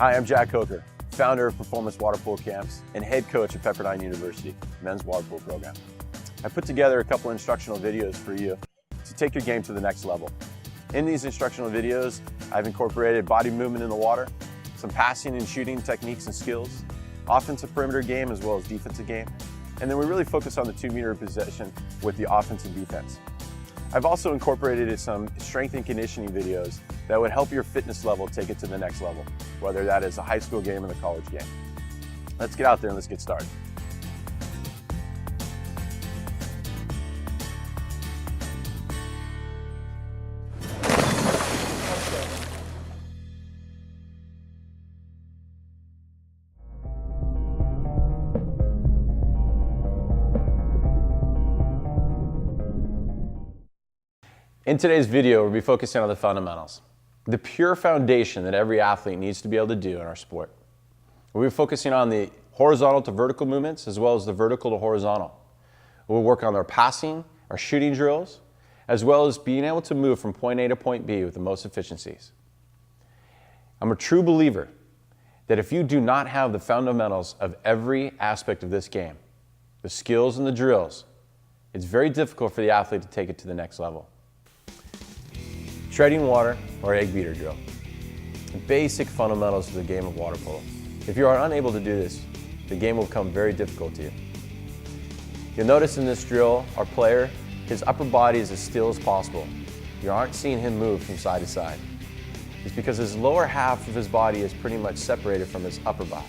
Hi, I'm Jack Coker, founder of Performance Water Polo Camps and head coach at Pepperdine University men's water polo program. I put together a couple instructional videos for you to take your game to the next level. In these instructional videos, I've incorporated body movement in the water, some passing and shooting techniques and skills, offensive perimeter game as well as defensive game, and then we really focus on the 2-meter position with the offense and defense. I've also incorporated some strength and conditioning videos that would help your fitness level take it to the next level, whether that is a high school game or the college game. Let's get out there and let's get started. In today's video, we'll be focusing on the fundamentals, the pure foundation that every athlete needs to be able to do in our sport. We'll be focusing on the horizontal to vertical movements as well as the vertical to horizontal. We'll work on our passing, our shooting drills, as well as being able to move from point A to point B with the most efficiencies. I'm a true believer that if you do not have the fundamentals of every aspect of this game, the skills and the drills, it's very difficult for the athlete to take it to the next level. Treading water or egg beater drill. Basic fundamentals of the game of water polo. If you are unable to do this, the game will become very difficult to you. You'll notice in this drill, our player, his upper body is as still as possible. You aren't seeing him move from side to side. It's because his lower half of his body is pretty much separated from his upper body.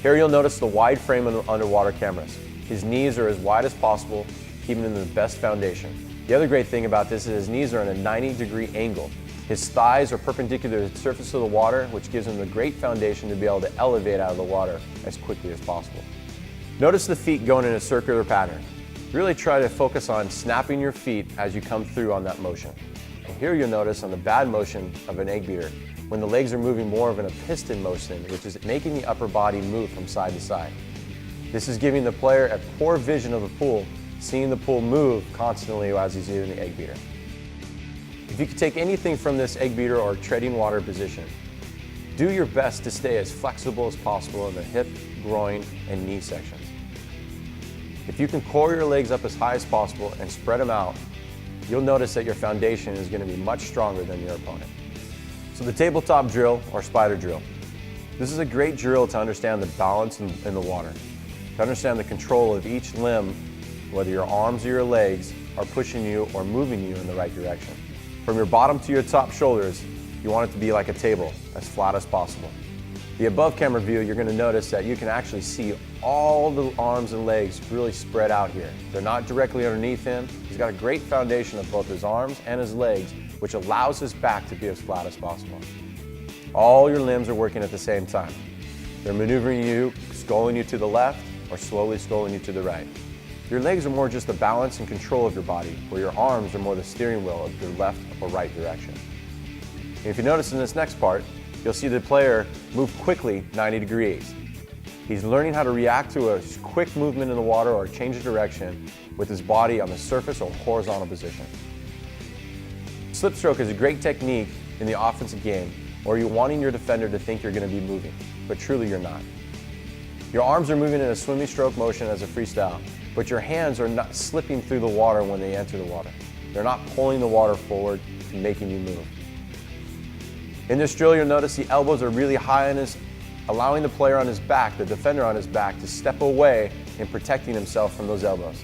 Here you'll notice the wide frame of the underwater cameras. His knees are as wide as possible, keeping him in the best foundation. The other great thing about this is his knees are in a 90-degree angle. His thighs are perpendicular to the surface of the water, which gives him a great foundation to be able to elevate out of the water as quickly as possible. Notice the feet going in a circular pattern. Really try to focus on snapping your feet as you come through on that motion. And here you'll notice on the bad motion of an egg beater, when the legs are moving more of in a piston motion, which is making the upper body move from side to side. This is giving the player a poor vision of the pool, seeing the pool move constantly as he's using the egg beater. If you could take anything from this egg beater or treading water position, do your best to stay as flexible as possible in the hip, groin, and knee sections. If you can coil your legs up as high as possible and spread them out, you'll notice that your foundation is going to be much stronger than your opponent. So the tabletop drill or spider drill. This is a great drill to understand the balance in the water, to understand the control of each limb, whether your arms or your legs are pushing you or moving you in the right direction. From your bottom to your top shoulders, you want it to be like a table, as flat as possible. The above camera view, you're going to notice that you can actually see all the arms and legs really spread out here. They're not directly underneath him. He's got a great foundation of both his arms and his legs, which allows his back to be as flat as possible. All your limbs are working at the same time. They're maneuvering you, sculling you to the left, or slowly sculling you to the right. Your legs are more just the balance and control of your body, where your arms are more the steering wheel of your left or right direction. And if you notice in this next part, you'll see the player move quickly 90 degrees. He's learning how to react to a quick movement in the water or change of direction with his body on the surface or horizontal position. Slip stroke is a great technique in the offensive game, or you're wanting your defender to think you're going to be moving, but truly you're not. Your arms are moving in a swimming stroke motion as a freestyle, but your hands are not slipping through the water when they enter the water. They're not pulling the water forward and making you move. In this drill, you'll notice the elbows are really high on allowing the player on his back, the defender on his back, to step away and protecting himself from those elbows.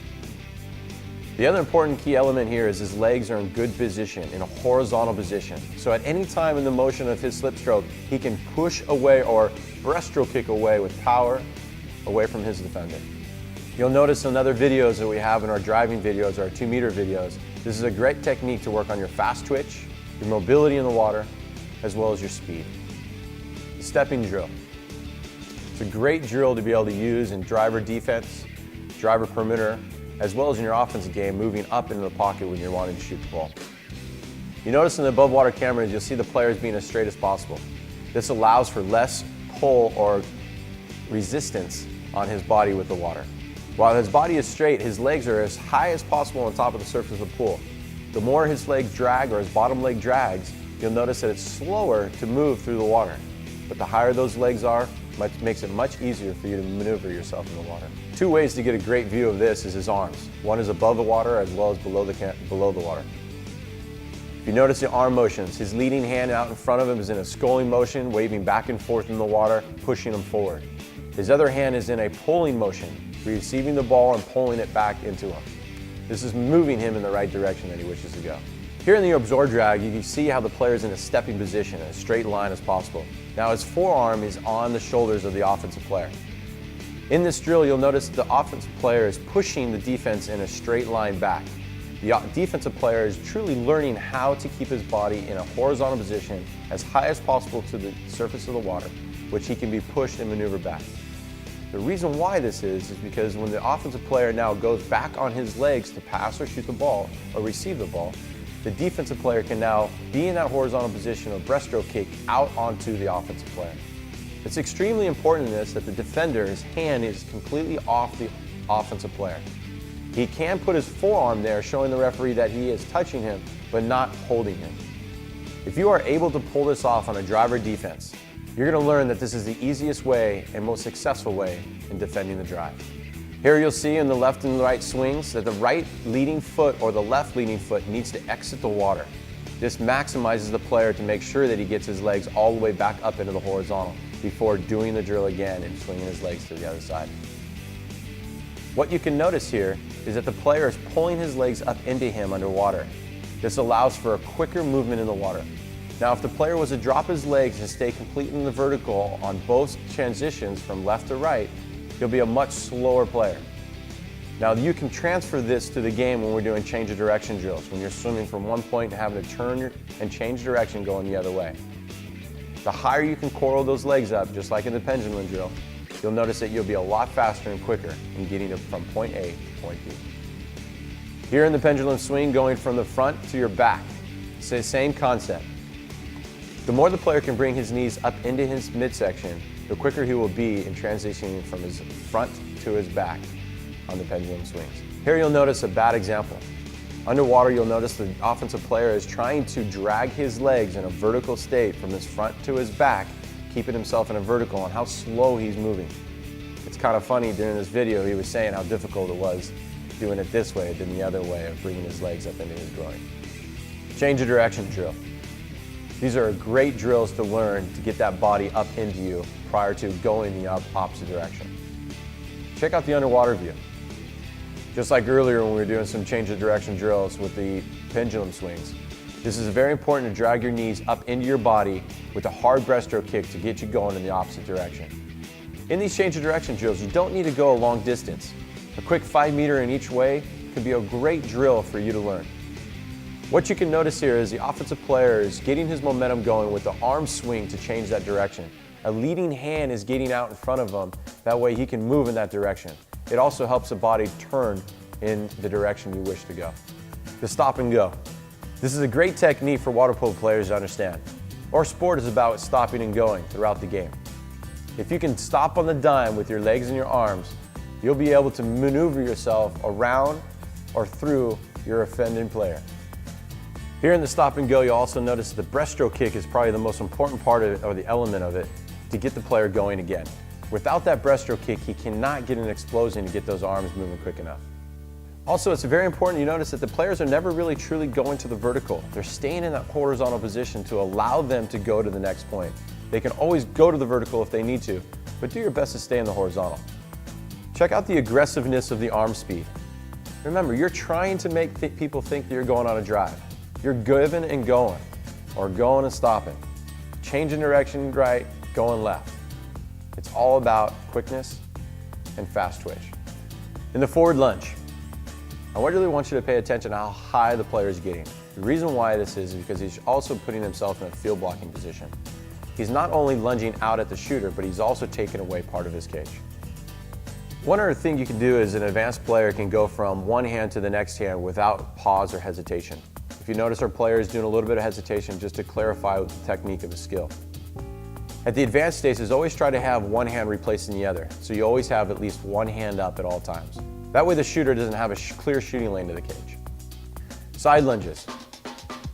The other important key element here is his legs are in good position, in a horizontal position. So at any time in the motion of his slip stroke, he can push away or breaststroke kick away with power away from his defender. You'll notice in other videos that we have in our driving videos, our 2-meter videos, this is a great technique to work on your fast twitch, your mobility in the water, as well as your speed. The stepping drill. It's a great drill to be able to use in driver defense, driver perimeter, as well as in your offensive game, moving up into the pocket when you're wanting to shoot the ball. You notice in the above water cameras, you'll see the players being as straight as possible. This allows for less pull or resistance on his body with the water. While his body is straight, his legs are as high as possible on top of the surface of the pool. The more his legs drag or his bottom leg drags, you'll notice that it's slower to move through the water. but the higher those legs are, makes it much easier for you to maneuver yourself in the water. Two ways to get a great view of this is his arms. One is above the water as well as below the water. If you notice the arm motions, his leading hand out in front of him is in a sculling motion, waving back and forth in the water, pushing him forward. His other hand is in a pulling motion, receiving the ball and pulling it back into him. This is moving him in the right direction that he wishes to go. Here in the absorb drag, you can see how the player is in a stepping position, in a straight line as possible. Now his forearm is on the shoulders of the offensive player. In this drill, you'll notice the offensive player is pushing the defense in a straight line back. The defensive player is truly learning how to keep his body in a horizontal position as high as possible to the surface of the water, which he can be pushed and maneuvered back. The reason why this is because when the offensive player now goes back on his legs to pass or shoot the ball or receive the ball, the defensive player can now be in that horizontal position or breaststroke kick out onto the offensive player. It's extremely important in this that the defender's hand is completely off the offensive player. He can put his forearm there, showing the referee that he is touching him, but not holding him. If you are able to pull this off on a driver defense, you're going to learn that this is the easiest way and most successful way in defending the drive. Here you'll see in the left and right swings that the right leading foot or the left leading foot needs to exit the water. This maximizes the player to make sure that he gets his legs all the way back up into the horizontal before doing the drill again and swinging his legs to the other side. What you can notice here is that the player is pulling his legs up into him underwater. This allows for a quicker movement in the water. Now, if the player was to drop his legs and stay completely in the vertical on both transitions from left to right, he'll be a much slower player. Now, you can transfer this to the game when we're doing change of direction drills, when you're swimming from one point and having to turn and change direction going the other way. The higher you can coil those legs up, just like in the pendulum drill, you'll notice that you'll be a lot faster and quicker in getting it from point A to point B. Here in the pendulum swing, going from the front to your back, it's the same concept. The more the player can bring his knees up into his midsection, the quicker he will be in transitioning from his front to his back on the pendulum swings. Here you'll notice a bad example. Underwater, you'll notice the offensive player is trying to drag his legs in a vertical state from his front to his back, keeping himself in a vertical and how slow he's moving. It's kind of funny, during this video he was saying how difficult it was doing it this way than the other way of bringing his legs up into his groin. Change of direction drill. These are great drills to learn to get that body up into you prior to going the opposite direction. Check out the underwater view. Just like earlier when we were doing some change of direction drills with the pendulum swings, this is very important to drag your knees up into your body with a hard breaststroke kick to get you going in the opposite direction. In these change of direction drills, you don't need to go a long distance. A quick 5 meter in each way can be a great drill for you to learn. What you can notice here is the offensive player is getting his momentum going with the arm swing to change that direction. A leading hand is getting out in front of him, that way he can move in that direction. It also helps the body turn in the direction you wish to go. The stop and go. This is a great technique for water polo players to understand. Our sport is about stopping and going throughout the game. If you can stop on the dime with your legs and your arms, you'll be able to maneuver yourself around or through your offending player. Here in the stop and go, you'll also notice the breaststroke kick is probably the most important part of it, or the element of it, to get the player going again. Without that breaststroke kick, he cannot get an explosion to get those arms moving quick enough. Also, it's very important you notice that the players are never really truly going to the vertical. They're staying in that horizontal position to allow them to go to the next point. They can always go to the vertical if they need to, but do your best to stay in the horizontal. Check out the aggressiveness of the arm speed. Remember, you're trying to make people think that you're going on a drive. You're giving and going, or going and stopping. Changing direction right, going left. It's all about quickness and fast twitch. In the forward lunge, I really want you to pay attention to how high the player is getting. The reason why this is because he's also putting himself in a field blocking position. He's not only lunging out at the shooter, but he's also taking away part of his cage. One other thing you can do is an advanced player can go from one hand to the next hand without pause or hesitation. If you notice our player is doing a little bit of hesitation just to clarify the technique of his skill. At the advanced stages, always try to have one hand replacing the other, so you always have at least one hand up at all times. That way the shooter doesn't have a clear shooting lane to the cage. Side lunges.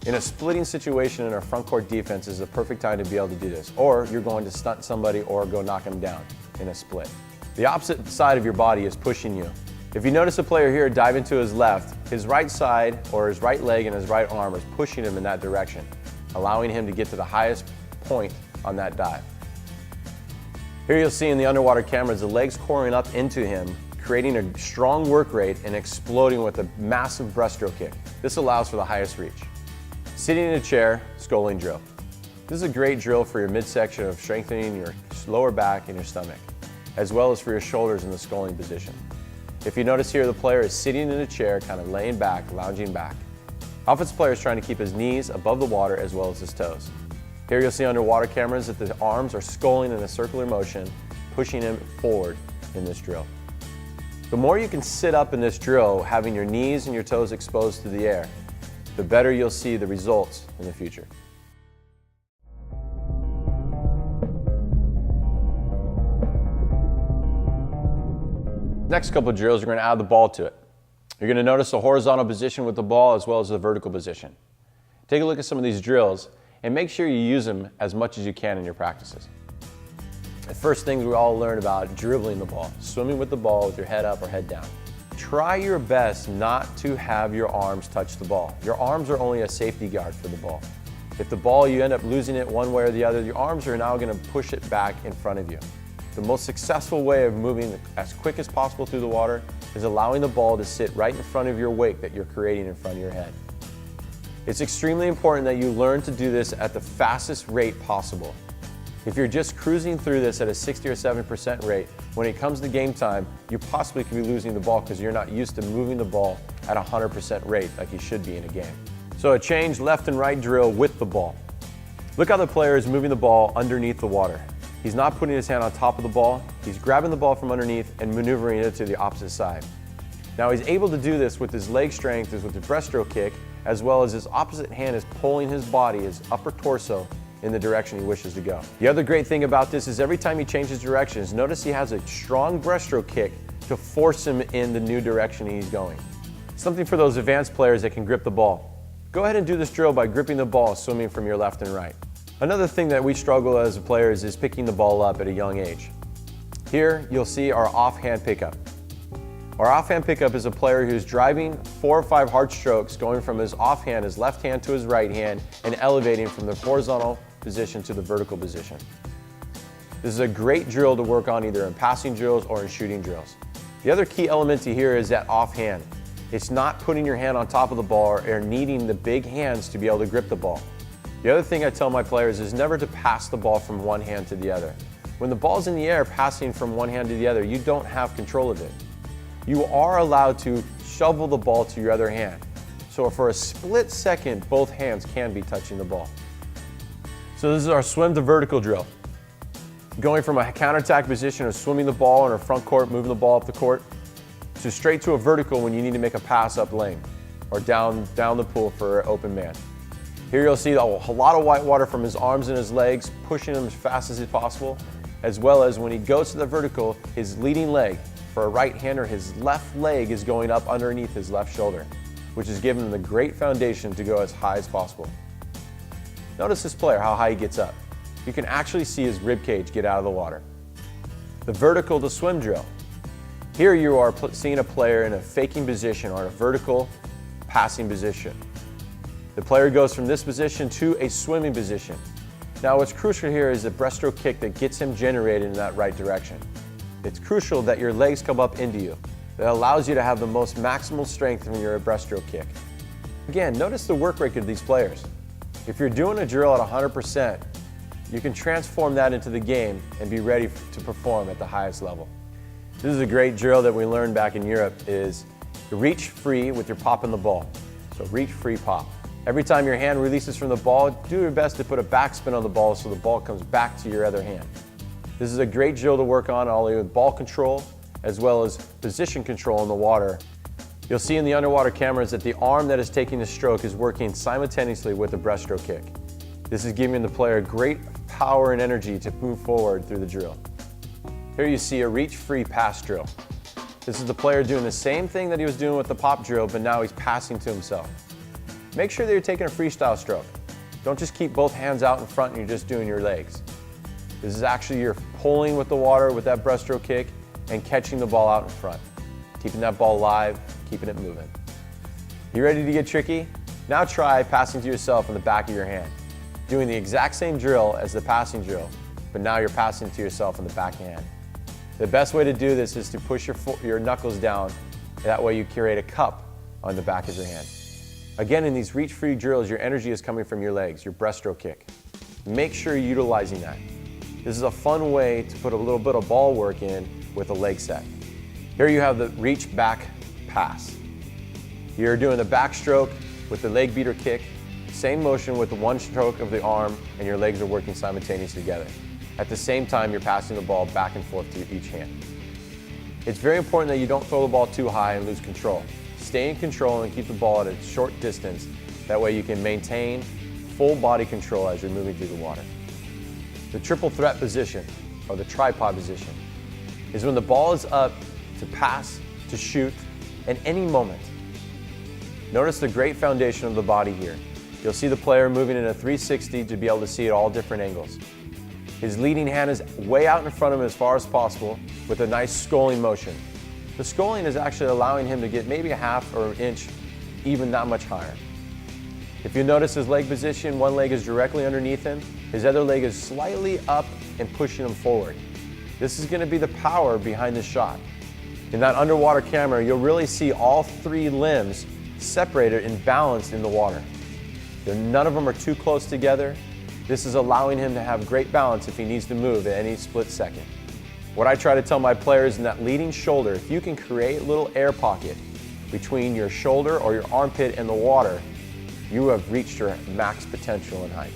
In a splitting situation in our front court defense is the perfect time to be able to do this, or you're going to stunt somebody or go knock them down in a split. The opposite side of your body is pushing you. If you notice a player here dive into his left, his right side or his right leg and his right arm is pushing him in that direction, allowing him to get to the highest point on that dive. Here you'll see in the underwater cameras the legs coring up into him, creating a strong work rate and exploding with a massive breaststroke kick. This allows for the highest reach. Sitting in a chair, sculling drill. This is a great drill for your midsection of strengthening your lower back and your stomach, as well as for your shoulders in the sculling position. If you notice here, the player is sitting in a chair, kind of laying back, lounging back. Offensive player is trying to keep his knees above the water as well as his toes. Here you'll see underwater cameras that the arms are sculling in a circular motion, pushing him forward in this drill. The more you can sit up in this drill, having your knees and your toes exposed to the air, the better you'll see the results in the future. Next couple of drills, you're going to add the ball to it. You're going to notice the horizontal position with the ball as well as the vertical position. Take a look at some of these drills and make sure you use them as much as you can in your practices. The first things we all learn about dribbling the ball, swimming with the ball with your head up or head down. Try your best not to have your arms touch the ball. Your arms are only a safety guard for the ball. If the ball, you end up losing it one way or the other, your arms are now going to push it back in front of you. The most successful way of moving as quick as possible through the water is allowing the ball to sit right in front of your wake that you're creating in front of your head. It's extremely important that you learn to do this at the fastest rate possible. If you're just cruising through this at a 60 or 7% rate, when it comes to game time, you possibly could be losing the ball because you're not used to moving the ball at 100% rate like you should be in a game. So a change left and right drill with the ball. Look how the player is moving the ball underneath the water. He's not putting his hand on top of the ball, he's grabbing the ball from underneath and maneuvering it to the opposite side. Now he's able to do this with his leg strength, with his breaststroke kick, as well as his opposite hand is pulling his body, his upper torso, in the direction he wishes to go. The other great thing about this is every time he changes directions, notice he has a strong breaststroke kick to force him in the new direction he's going. Something for those advanced players that can grip the ball. Go ahead and do this drill by gripping the ball, swimming from your left and right. Another thing that we struggle as players is picking the ball up at a young age. Here you'll see our offhand pickup. Our offhand pickup is a player who's driving 4 or 5 hard strokes, going from his offhand, his left hand to his right hand, and elevating from the horizontal position to the vertical position. This is a great drill to work on either in passing drills or in shooting drills. The other key element to here is that offhand. It's not putting your hand on top of the ball or needing the big hands to be able to grip the ball. The other thing I tell my players is never to pass the ball from one hand to the other. When the ball's in the air passing from one hand to the other, you don't have control of it. You are allowed to shovel the ball to your other hand. So for a split second, both hands can be touching the ball. So this is our swim to vertical drill. Going from a counterattack position of swimming the ball in our front court, moving the ball up the court, to straight to a vertical when you need to make a pass up lane or down the pool for an open man. Here you'll see a lot of white water from his arms and his legs, pushing him as fast as possible, as well as when he goes to the vertical, his leading leg, for a right-hander, his left leg is going up underneath his left shoulder, which is giving him the great foundation to go as high as possible. Notice this player, how high he gets up. You can actually see his rib cage get out of the water. The vertical to swim drill. Here you are seeing a player in a faking position or a vertical passing position. The player goes from this position to a swimming position. Now what's crucial here is the breaststroke kick that gets him generated in that right direction. It's crucial that your legs come up into you. That allows you to have the most maximal strength from your breaststroke kick. Again, notice the work rate of these players. If you're doing a drill at 100%, you can transform that into the game and be ready to perform at the highest level. This is a great drill that we learned back in Europe is reach free with your pop in the ball. So reach free pop. Every time your hand releases from the ball, do your best to put a backspin on the ball so the ball comes back to your other hand. This is a great drill to work on, all with ball control as well as position control in the water. You'll see in the underwater cameras that the arm that is taking the stroke is working simultaneously with the breaststroke kick. This is giving the player great power and energy to move forward through the drill. Here you see a reach-free pass drill. This is the player doing the same thing that he was doing with the pop drill, but now he's passing to himself. make sure that you're taking a freestyle stroke. Don't just keep both hands out in front and you're just doing your legs. This is actually you're pulling with the water with that breaststroke kick and catching the ball out in front. Keeping that ball live, keeping it moving. You ready to get tricky? Now try passing to yourself in the back of your hand. Doing the exact same drill as the passing drill, but now you're passing to yourself in the back hand. The best way to do this is to push your knuckles down. That way you create a cup on the back of your hand. Again, in these reach-free drills, your energy is coming from your legs, your breaststroke kick. Make sure you're utilizing that. This is a fun way to put a little bit of ball work in with a leg set. Here you have the reach back pass. You're doing the backstroke with the leg beater kick, same motion with the one stroke of the arm, and your legs are working simultaneously together. At the same time, you're passing the ball back and forth to each hand. It's very important that you don't throw the ball too high and lose control. Stay in control and keep the ball at a short distance. That way you can maintain full body control as you're moving through the water. The triple threat position, or the tripod position, is when the ball is up to pass, to shoot, at any moment. Notice the great foundation of the body here. You'll see the player moving in a 360 to be able to see at all different angles. His leading hand is way out in front of him as far as possible with a nice sculling motion. The sculling is actually allowing him to get maybe a half or an inch, even not much higher. If you notice his leg position, one leg is directly underneath him, his other leg is slightly up and pushing him forward. This is going to be the power behind the shot. In that underwater camera, you'll really see all three limbs separated and balanced in the water. None of them are too close together. This is allowing him to have great balance if he needs to move at any split second. What I try to tell my players in that leading shoulder, if you can create a little air pocket between your shoulder or your armpit and the water, you have reached your max potential in height.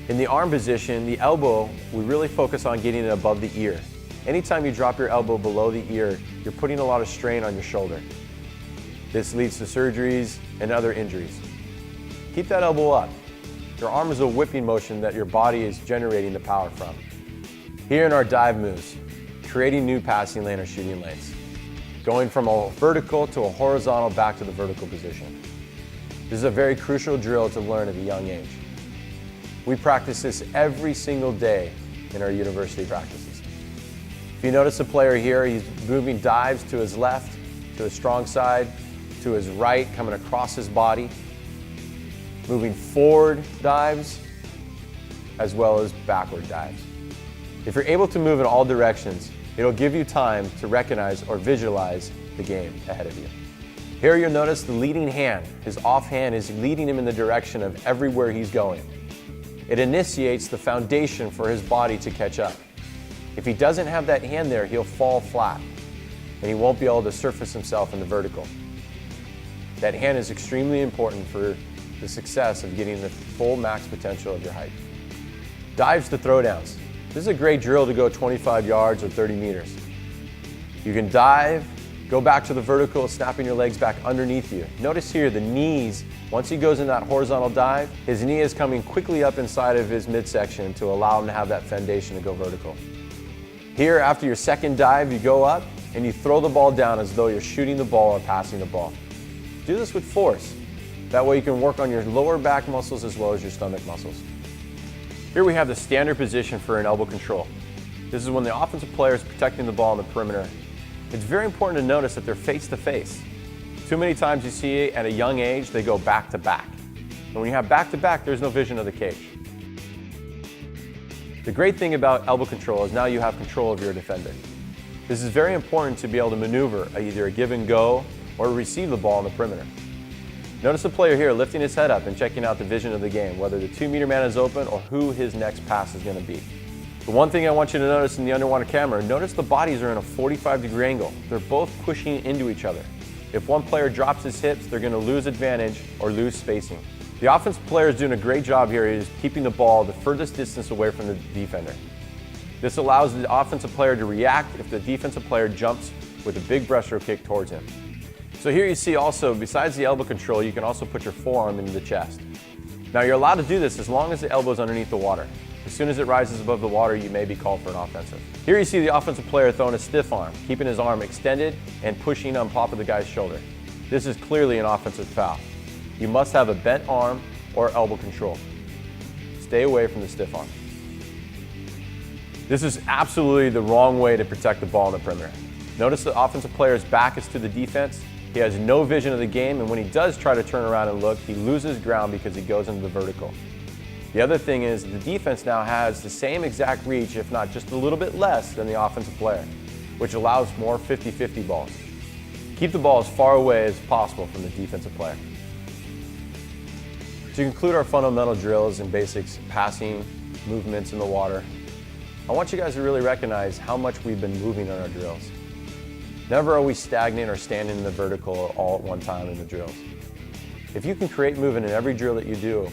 In the arm position, the elbow, we really focus on getting it above the ear. Anytime you drop your elbow below the ear, you're putting a lot of strain on your shoulder. This leads to surgeries and other injuries. Keep that elbow up. Your arm is a whipping motion that your body is generating the power from. Here in our dive moves, creating new passing lane or shooting lanes. Going from a vertical to a horizontal back to the vertical position. This is a very crucial drill to learn at a young age. We practice this every single day in our university practices. If you notice the player here, he's moving dives to his left, to his strong side, to his right, coming across his body. Moving forward dives, as well as backward dives. If you're able to move in all directions, it'll give you time to recognize or visualize the game ahead of you. Here you'll notice the leading hand, his off hand is leading him in the direction of everywhere he's going. It initiates the foundation for his body to catch up. If he doesn't have that hand there, he'll fall flat and he won't be able to surface himself in the vertical. That hand is extremely important for the success of getting the full max potential of your height. Dives to throwdowns. This is a great drill to go 25 yards or 30 meters. You can dive, go back to the vertical, snapping your legs back underneath you. Notice here the knees, once he goes in that horizontal dive, his knee is coming quickly up inside of his midsection to allow him to have that foundation to go vertical. Here, after your second dive, you go up and you throw the ball down as though you're shooting the ball or passing the ball. Do this with force. That way you can work on your lower back muscles as well as your stomach muscles. Here we have the standard position for an elbow control. This is when the offensive player is protecting the ball on the perimeter. It's very important to notice that they're face to face. Too many times you see at a young age, they go back to back. And when you have back to back, there's no vision of the cage. The great thing about elbow control is now you have control of your defender. This is very important to be able to maneuver either a give and go or receive the ball on the perimeter. Notice the player here lifting his head up and checking out the vision of the game, whether the 2-meter man is open or who his next pass is going to be. The one thing I want you to notice in the underwater camera, notice the bodies are in a 45-degree angle. They're both pushing into each other. If one player drops his hips, they're going to lose advantage or lose spacing. The offensive player is doing a great job here. He is keeping the ball the furthest distance away from the defender. This allows the offensive player to react if the defensive player jumps with a big breaststroke kick towards him. So here you see also, besides the elbow control, you can also put your forearm into the chest. Now you're allowed to do this as long as the elbow is underneath the water. As soon as it rises above the water, you may be called for an offensive. Here you see the offensive player throwing a stiff arm, keeping his arm extended and pushing on top of the guy's shoulder. This is clearly an offensive foul. You must have a bent arm or elbow control. Stay away from the stiff arm. This is absolutely the wrong way to protect the ball in the perimeter. Notice the offensive player's back is to the defense. He has no vision of the game, and when he does try to turn around and look, he loses ground because he goes into the vertical. The other thing is the defense now has the same exact reach, if not just a little bit less than the offensive player, which allows more 50-50 balls. Keep the ball as far away as possible from the defensive player. To conclude our fundamental drills and basics, passing, movements in the water, I want you guys to really recognize how much we've been moving on our drills. Never are we stagnant or standing in the vertical all at one time in the drills. If you can create movement in every drill that you do,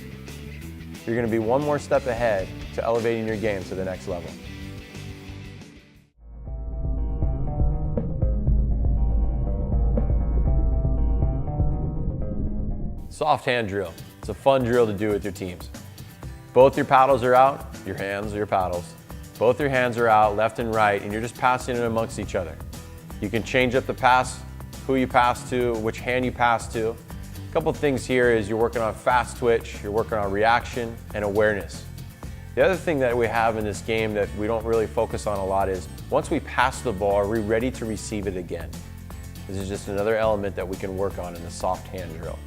you're going to be one more step ahead to elevating your game to the next level. Soft hand drill. It's a fun drill to do with your teams. Both your paddles are out, your hands are your paddles. Both your hands are out, left and right, and you're just passing it amongst each other. You can change up the pass, who you pass to, which hand you pass to. A couple things here is you're working on fast twitch, you're working on reaction and awareness. The other thing that we have in this game that we don't really focus on a lot is once we pass the ball, are we ready to receive it again? This is just another element that we can work on in the soft hand drill.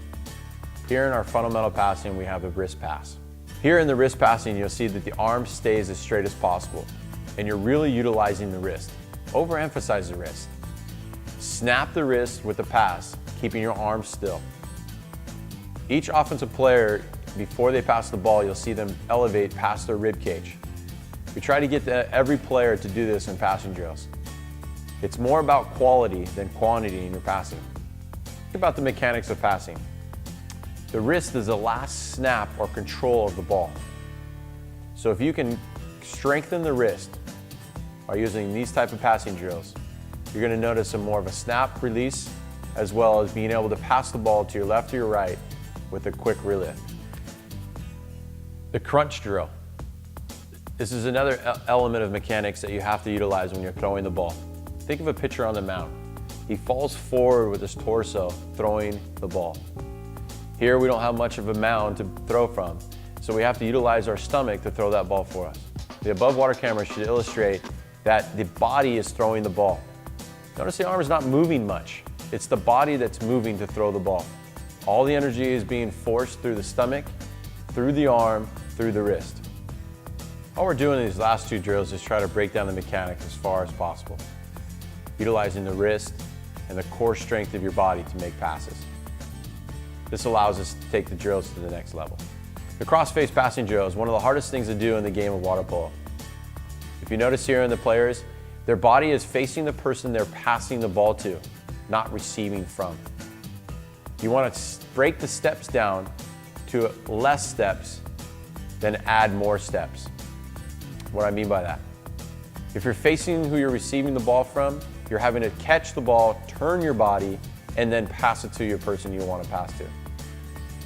Here in our fundamental passing, we have the wrist pass. Here in the wrist passing, you'll see that the arm stays as straight as possible, and you're really utilizing the wrist. Overemphasize the wrist. Snap the wrist with the pass, keeping your arm still. Each offensive player, before they pass the ball, you'll see them elevate past their rib cage. We try to get every player to do this in passing drills. It's more about quality than quantity in your passing. Think about the mechanics of passing. The wrist is the last snap or control of the ball. So if you can strengthen the wrist by using these type of passing drills, you're going to notice more of a snap release, as well as being able to pass the ball to your left or your right with a quick relift. The crunch drill. This is another element of mechanics that you have to utilize when you're throwing the ball. Think of a pitcher on the mound. He falls forward with his torso, throwing the ball. Here we don't have much of a mound to throw from, so we have to utilize our stomach to throw that ball for us. The above water camera should illustrate that the body is throwing the ball. Notice the arm is not moving much. It's the body that's moving to throw the ball. All the energy is being forced through the stomach, through the arm, through the wrist. All we're doing in these last two drills is try to break down the mechanics as far as possible, utilizing the wrist and the core strength of your body to make passes. This allows us to take the drills to the next level. The crossface passing drill is one of the hardest things to do in the game of water polo. If you notice here in the players, their body is facing the person they're passing the ball to, not receiving from. You want to break the steps down to less steps, then add more steps. What do I mean by that? If you're facing who you're receiving the ball from, you're having to catch the ball, turn your body, and then pass it to your person you want to pass to.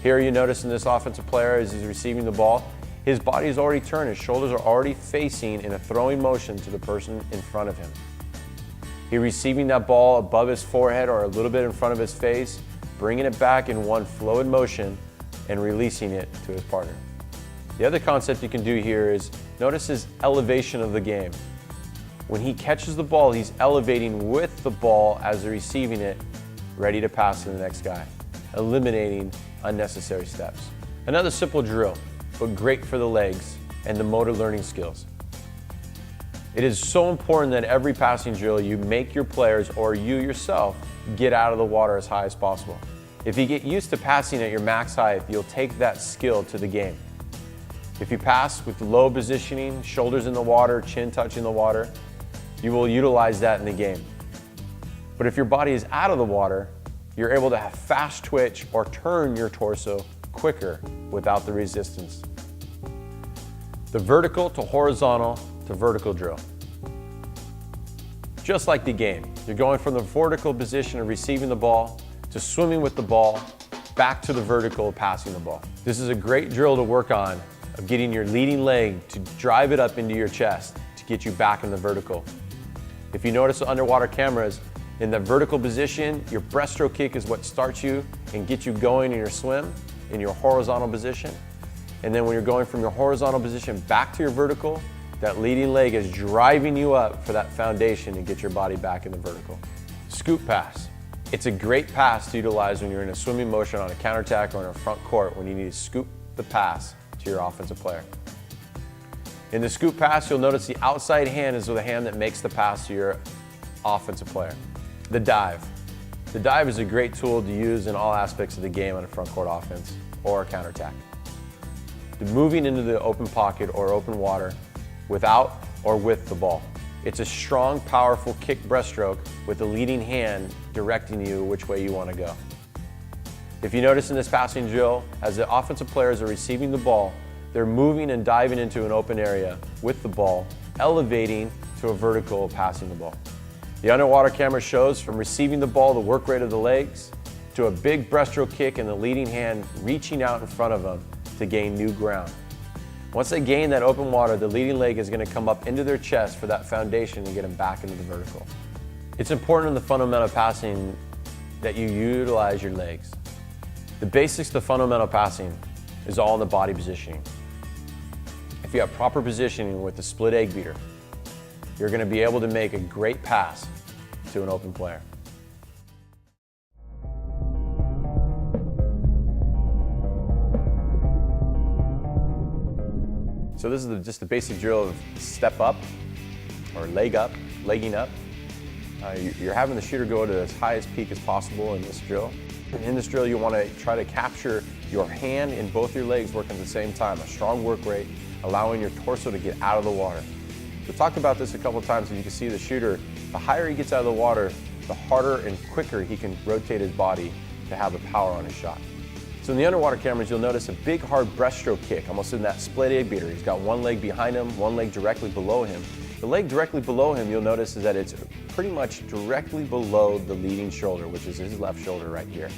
Here you notice in this offensive player as he's receiving the ball, his body is already turned, his shoulders are already facing in a throwing motion to the person in front of him. He's receiving that ball above his forehead or a little bit in front of his face, bringing it back in one fluid motion and releasing it to his partner. The other concept you can do here is notice his elevation of the game. When he catches the ball, he's elevating with the ball as they're receiving it, ready to pass to the next guy, eliminating unnecessary steps. Another simple drill, but great for the legs and the motor learning skills. It is so important that every passing drill you make your players or you yourself get out of the water as high as possible. If you get used to passing at your max height, you'll take that skill to the game. If you pass with low positioning, shoulders in the water, chin touching the water, you will utilize that in the game. But if your body is out of the water, you're able to have fast twitch or turn your torso quicker without the resistance. The vertical to horizontal to vertical drill. Just like the game, you're going from the vertical position of receiving the ball to swimming with the ball, back to the vertical of passing the ball. This is a great drill to work on of getting your leading leg to drive it up into your chest to get you back in the vertical. If you notice the underwater cameras, In the vertical position, your breaststroke kick is what starts you and gets you going in your swim, in your horizontal position. And then when you're going from your horizontal position back to your vertical, that leading leg is driving you up for that foundation to get your body back in the vertical. Scoop pass. It's a great pass to utilize when you're in a swimming motion on a counterattack or in a front court when you need to scoop the pass to your offensive player. In the scoop pass, you'll notice the outside hand is the hand that makes the pass to your offensive player. The dive. The dive is a great tool to use in all aspects of the game on a front court offense or a counterattack. Moving into the open pocket or open water without or with the ball. It's a strong, powerful kick breaststroke with the leading hand directing you which way you want to go. If you notice in this passing drill, as the offensive players are receiving the ball, they're moving and diving into an open area with the ball, elevating to a vertical passing the ball. The underwater camera shows from receiving the ball, the work rate of the legs, to a big breaststroke kick and the leading hand reaching out in front of them to gain new ground. Once they gain that open water, the leading leg is going to come up into their chest for that foundation and get them back into the vertical. It's important in the fundamental passing that you utilize your legs. The basics to fundamental passing is all in the body positioning. If you have proper positioning with the split egg beater, you're going to be able to make a great pass to an open player. So this is just the basic drill of step up or legging up. You're having the shooter go to as high as peak as possible in this drill. In this drill, you want to try to capture your hand and both your legs working at the same time, a strong work rate, allowing your torso to get out of the water. We've talked about this a couple of times, and you can see the shooter, the higher he gets out of the water, the harder and quicker he can rotate his body to have the power on his shot. So in the underwater cameras, you'll notice a big hard breaststroke kick, almost in that split egg beater. He's got one leg behind him, one leg directly below him. The leg directly below him, you'll notice is that it's pretty much directly below the leading shoulder, which is his left shoulder right here.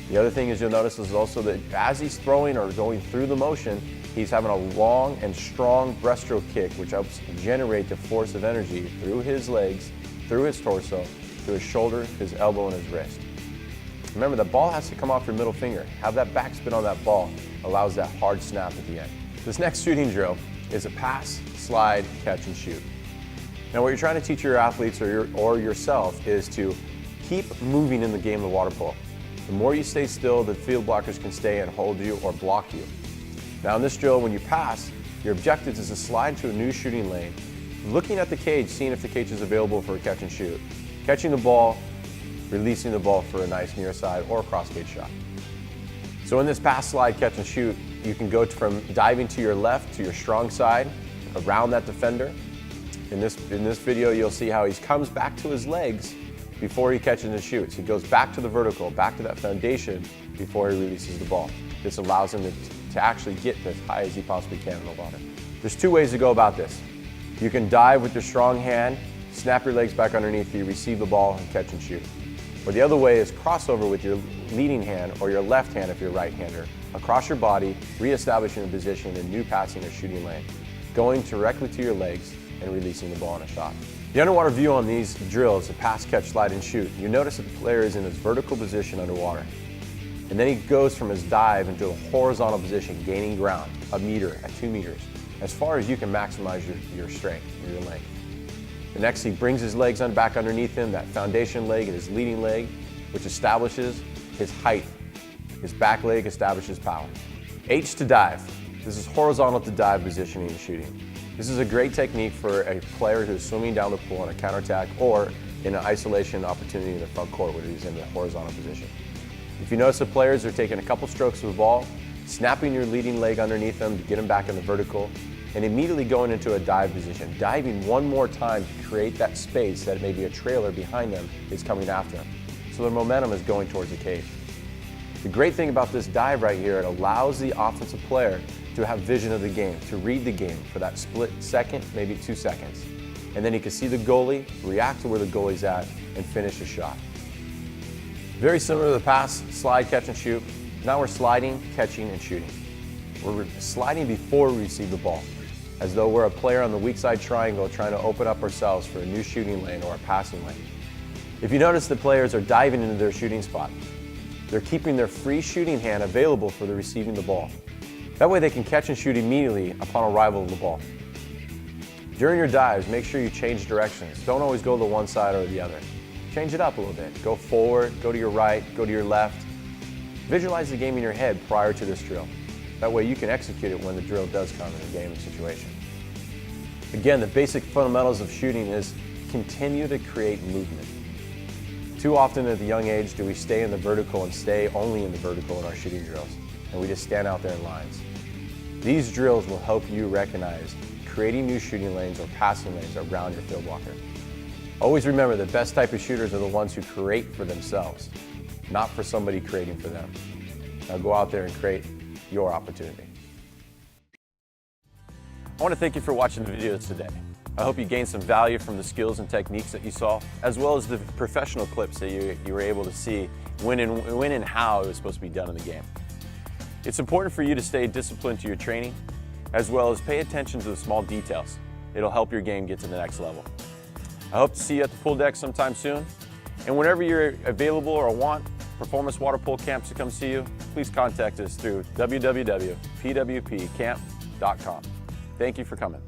The other thing is you'll notice is also that as he's throwing or going through the motion, he's having a long and strong breaststroke kick, which helps generate the force of energy through his legs, through his torso, through his shoulder, his elbow, and his wrist. Remember, the ball has to come off your middle finger. Have that backspin on that ball allows that hard snap at the end. This next shooting drill is a pass, slide, catch, and shoot. Now what you're trying to teach your athletes or yourself is to keep moving in the game of water polo. The more you stay still, the field blockers can stay and hold you or block you. Now in this drill, when you pass, your objective is to slide to a new shooting lane, looking at the cage, seeing if the cage is available for a catch and shoot, catching the ball, releasing the ball for a nice near side or cross cage shot. So in this pass, slide, catch, and shoot, you can go from diving to your left to your strong side, around that defender. In this video, you'll see how he comes back to his legs before he catches and shoots. He goes back to the vertical, back to that foundation before he releases the ball. This allows him to actually get as high as he possibly can in the water. There's two ways to go about this. You can dive with your strong hand, snap your legs back underneath you, receive the ball, and catch and shoot. Or the other way is crossover with your leading hand or your left hand if you're a right-hander, across your body, reestablishing a position in a new passing or shooting lane, going directly to your legs and releasing the ball in a shot. The underwater view on these drills, the pass, catch, slide, and shoot, you notice that the player is in his vertical position underwater. And then he goes from his dive into a horizontal position, gaining ground, a meter, at 2 meters, as far as you can maximize your strength, your length. The next, he brings his legs back underneath him, that foundation leg and his leading leg, which establishes his height. His back leg establishes power. H to dive. This is horizontal to dive positioning and shooting. This is a great technique for a player who's swimming down the pool on a counterattack or in an isolation opportunity in the front court where he's in the horizontal position. If you notice the players are taking a couple strokes of the ball, snapping your leading leg underneath them to get them back in the vertical, and immediately going into a dive position, diving one more time to create that space that maybe a trailer behind them is coming after them. So their momentum is going towards the cage. The great thing about this dive right here, it allows the offensive player to have vision of the game, to read the game for that split second, maybe 2 seconds. And then he can see the goalie, react to where the goalie's at, and finish the shot. Very similar to the pass, slide, catch, and shoot. Now we're sliding, catching, and shooting. We're sliding before we receive the ball, as though we're a player on the weak side triangle trying to open up ourselves for a new shooting lane or a passing lane. If you notice, the players are diving into their shooting spot. They're keeping their free shooting hand available for the receiving the ball. That way they can catch and shoot immediately upon arrival of the ball. During your dives, make sure you change directions. Don't always go to one side or the other. Change it up a little bit. Go forward, go to your right, go to your left. Visualize the game in your head prior to this drill. That way you can execute it when the drill does come in a game situation. Again, the basic fundamentals of shooting is continue to create movement. Too often at the young age do we stay in the vertical and stay only in the vertical in our shooting drills, and we just stand out there in lines. These drills will help you recognize creating new shooting lanes or passing lanes around your field blocker. Always remember, the best type of shooters are the ones who create for themselves, not for somebody creating for them. Now go out there and create your opportunity. I want to thank you for watching the video today. I hope you gained some value from the skills and techniques that you saw, as well as the professional clips that you were able to see when and how it was supposed to be done in the game. It's important for you to stay disciplined to your training, as well as pay attention to the small details. It'll help your game get to the next level. I hope to see you at the pool deck sometime soon. And whenever you're available or want performance water polo camps to come see you, please contact us through www.pwpcamp.com. Thank you for coming.